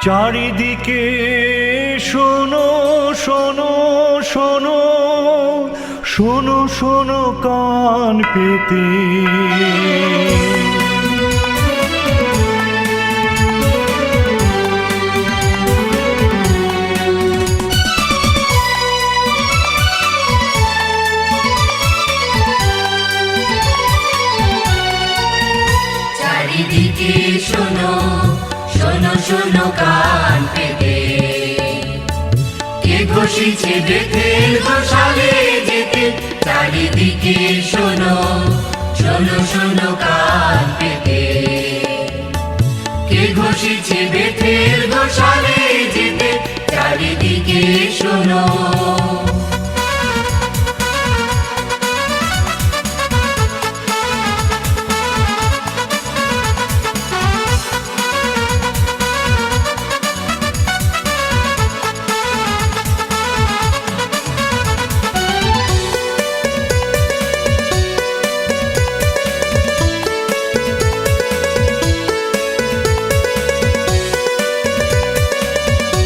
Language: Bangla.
চারিদিকে শোনো শোনো শোনো শোনো শোনো কান পেতে, চারিদিকে শোনো শোনো শোনো কান পেতে, কে ঘোষিছে বেতের গোশালে যেতে। চারিদিকে শোনো শোনো শোনো কান পেতে, কে ঘোষিছে বেতের গোশালে যেতে। চারিদিকে শোনো।